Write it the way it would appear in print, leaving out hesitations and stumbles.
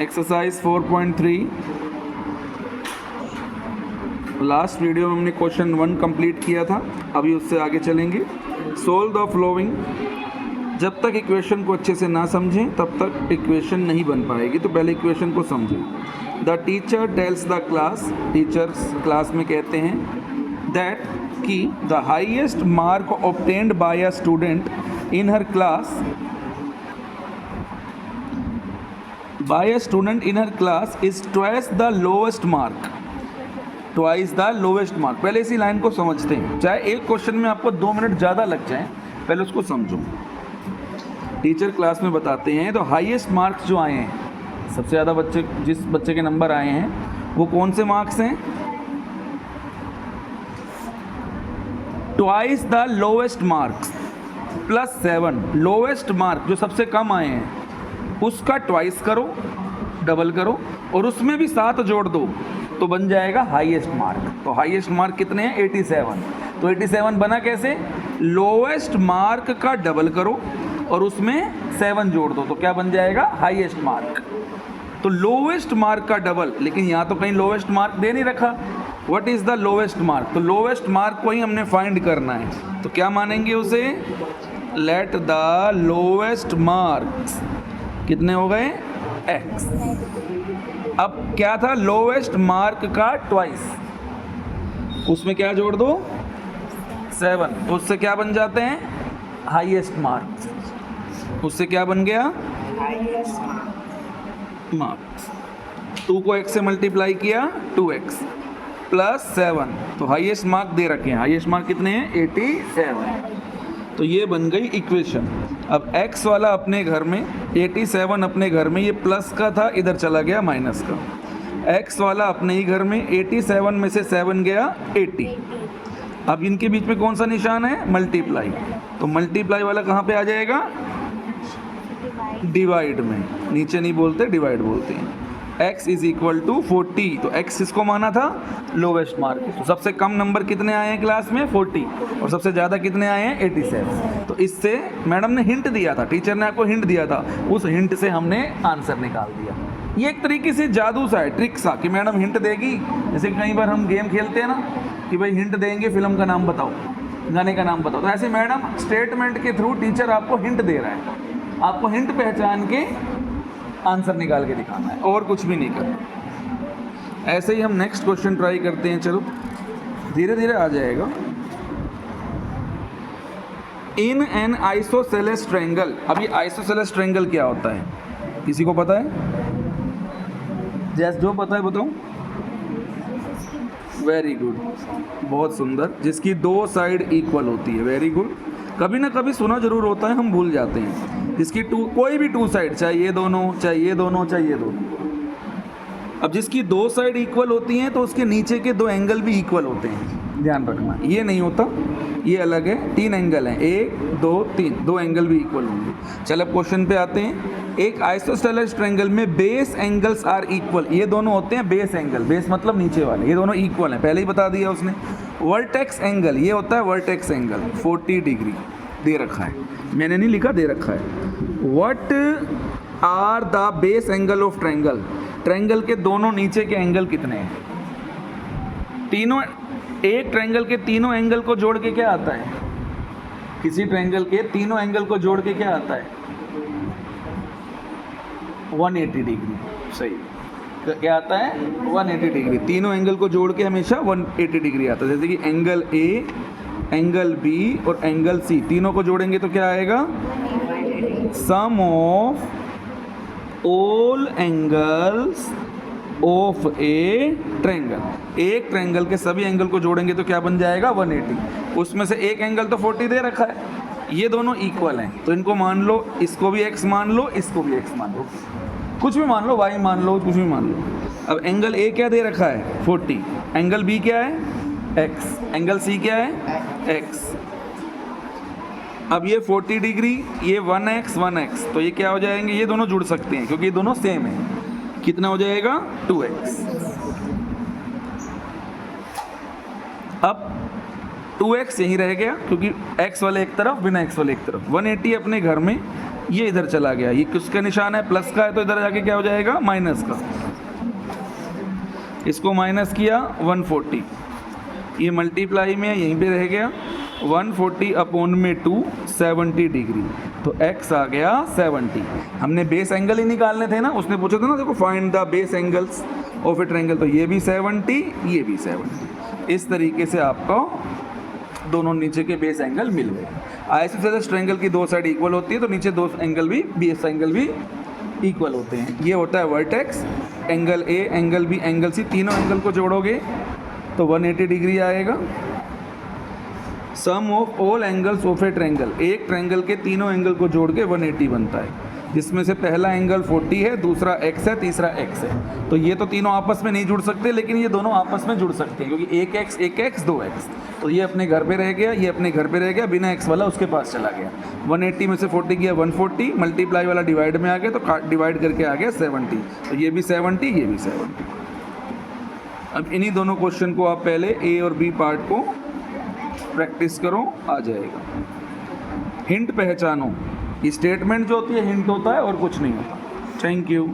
Exercise 4.3 last video में हमने question 1 complete किया था, अभी उससे आगे चलेंगे। Solve the flowing. जब तक इक्वेशन को अच्छे से ना समझें तब तक इक्वेशन नहीं बन पाएगी, तो पहले इक्वेशन को समझें। The teacher tells the class, teachers class में कहते हैं दैट कि the highest mark obtained by a student in her class by a student in her class is twice the lowest mark, twice the lowest mark। पहले इसी line को समझते हैं, चाहे एक क्वेश्चन में आपको 2 मिनट ज़्यादा लग जाए, पहले उसको समझो। टीचर क्लास में बताते हैं तो हाईएस्ट मार्क्स जो आए हैं, सबसे ज़्यादा बच्चे, जिस बच्चे के नंबर आए हैं वो कौन से मार्क्स हैं? Twice the lowest marks plus 7। Lowest mark जो सबसे कम आए हैं उसका ट्वाइस करो, डबल करो, और उसमें भी 7 जोड़ दो तो बन जाएगा हाईएस्ट मार्क। तो हाईएस्ट मार्क कितने हैं? 87। तो 87 बना कैसे? लोवेस्ट मार्क का डबल करो और उसमें 7 जोड़ दो तो क्या बन जाएगा? Highest mark. तो लोवेस्ट मार्क का डबल, लेकिन यहाँ तो कहीं लोवेस्ट मार्क दे नहीं रखा। What is the lowest mark? तो लोवेस्ट मार्क को ही हमने फाइंड करना है, तो क्या मानेंगे उसे? लेट द लोवेस्ट मार्क्स कितने हो गए? x। अब क्या था? लोवेस्ट मार्क का ट्वाइस, उसमें क्या जोड़ दो? 7। तो उससे क्या बन जाते हैं? Highest marks. उससे क्या बन गया? मार्क्स। 2 को x से मल्टीप्लाई किया, 2x प्लस 7। तो हाईएस्ट मार्क दे रखे हैं। हाईएस्ट मार्क कितने हैं? 87। तो ये बन गई इक्वेशन। अब x वाला अपने घर में, 87 अपने घर में, ये प्लस का था, इधर चला गया माइनस का। x वाला अपने ही घर में, 87 में से 7 गया 80। अब इनके बीच में कौन सा निशान है? मल्टीप्लाई। तो मल्टीप्लाई वाला कहाँ पे आ जाएगा? डिवाइड में। नीचे नहीं बोलते, डिवाइड बोलते हैं। x is equal to 40। तो x इसको माना था लोवेस्ट मार्क। तो सबसे कम नंबर कितने आए हैं क्लास में? 40। और सबसे ज़्यादा कितने आए हैं? 87। तो इससे मैडम ने हिंट दिया था, टीचर ने आपको हिंट दिया था, उस हिंट से हमने आंसर निकाल दिया। ये एक तरीके से जादू सा है, ट्रिक सा, कि मैडम हिंट देगी। जैसे कई बार हम गेम खेलते हैं ना कि भाई हिंट देंगे, फिल्म का नाम बताओ, गाने का नाम बताओ, तो ऐसे मैडम स्टेटमेंट के थ्रू टीचर आपको हिंट दे रहा है। आपको हिंट पहचान के आंसर निकाल के दिखाना है, और कुछ भी नहीं करना। ऐसे ही हम नेक्स्ट क्वेश्चन ट्राई करते हैं। चलो धीरे धीरे आ जाएगा। In an isosceles triangle. अब ये आइसोसेलेस ट्रायंगल क्या होता है? किसी को पता है? जैसे जो पता है बताओ। वेरी गुड, बहुत सुंदर। जिसकी 2 साइड इक्वल होती है। Very good. कभी ना कभी सुना जरूर होता है, हम भूल जाते हैं। जिसकी कोई भी 2 साइड, चाहे ये दोनों, चाहे ये दोनों, चाहे ये दोनों। अब जिसकी 2 साइड इक्वल होती हैं तो उसके नीचे के 2 एंगल भी इक्वल होते हैं, ध्यान रखना। ये नहीं होता, ये अलग है। 3 एंगल हैं, 1 2 3, 2 एंगल भी इक्वल होंगे। चलो अब क्वेश्चन पे आते हैं। एक आइसोसेलेस ट्रायंगल में बेस एंगल्स आर इक्वल। ये दोनों होते हैं बेस एंगल, बेस मतलब नीचे वाले, ये दोनों इक्वल हैं, पहले ही बता दिया उसने। वर्टेक्स एंगल, ये होता है वर्टेक्स एंगल, 40 डिग्री दे रखा है, मैंने नहीं लिखा, दे रखा है। What are the base angle of triangle? Triangle के दोनों नीचे के एंगल कितने हैं? तीनों, एक ट्रायंगल के तीनों एंगल को जोड़ के क्या आता है? किसी ट्रायंगल के तीनों एंगल को जोड़ के क्या आता है? 180 डिग्री। सही, क्या आता है? 180 डिग्री। तीनों एंगल को जोड़ के हमेशा 180 डिग्री आता है। जैसे कि एंगल ए, एंगल बी और एंगल सी, तीनों को जोड़ेंगे तो क्या आएगा? Sum of all angles of a triangle. एक ट्रायंगल के सभी एंगल को जोड़ेंगे तो क्या बन जाएगा? 180। उसमें से एक एंगल तो 40 दे रखा है, ये दोनों इक्वल हैं, तो इनको मान लो, इसको भी x मान लो, इसको भी x मान लो, कुछ भी मान लो, y मान लो, कुछ भी मान लो। अब एंगल ए क्या दे रखा है? 40। एंगल बी क्या है? x। एंगल सी क्या है? x। अब ये 40 डिग्री, ये 1x 1x, तो ये क्या हो जाएंगे? ये दोनों जुड़ सकते हैं क्योंकि ये दोनों सेम है। कितना हो जाएगा? 2x। अब 2x यहीं रह गया क्योंकि x वाले एक तरफ, बिना x वाले एक तरफ। 180 अपने घर में, ये इधर चला गया, ये किसका निशान है, प्लस का है, तो इधर जाके क्या हो जाएगा, माइनस का। इसको माइनस किया 140, ये मल्टीप्लाई में यहीं पे रह गया 140 अपॉन में 2 70 डिग्री, तो x आ गया 70। हमने बेस एंगल ही निकालने थे ना, उसने पूछा था ना, देखो find the base angles of a triangle, तो ये भी 70, ये भी 70। इस तरीके से आपको दोनों नीचे के बेस एंगल मिल गए। आइसोसेलेस ट्रायंगल की दो साइड इक्वल होती है, तो नीचे दो एंगल भी, बेस एंगल भी इक्वल होते हैं। ये होता है vertex, angle A, angle B, angle C, तीनों एंगल को जोड़ोगे तो 180 डिग्री आएगा। Sum of all angles of a triangle, एक ट्रायंगल के तीनों एंगल को जोड़ के 180 बनता है, जिसमें से पहला एंगल 40 है, दूसरा x है, तीसरा x है। तो ये तो तीनों आपस में नहीं जुड़ सकते, लेकिन ये दोनों आपस में जुड़ सकते हैं, क्योंकि एक x 2x, तो ये अपने घर पे रह गया, ये अपने घर पे रह गया, बिना x वाला उसके पास चला गया। 180 में से 40 गया 140, मल्टीप्लाई वाला डिवाइड में आ गया, तो डिवाइड करके आ गया 70, तो ये भी 70, ये भी 70। अब इन्हीं दोनों क्वेश्चन को आप पहले ए और बी पार्ट को प्रैक्टिस करो, आ जाएगा। हिंट पहचानो, स्टेटमेंट जो होती है हिंट होता है और कुछ नहीं होता। Thank you.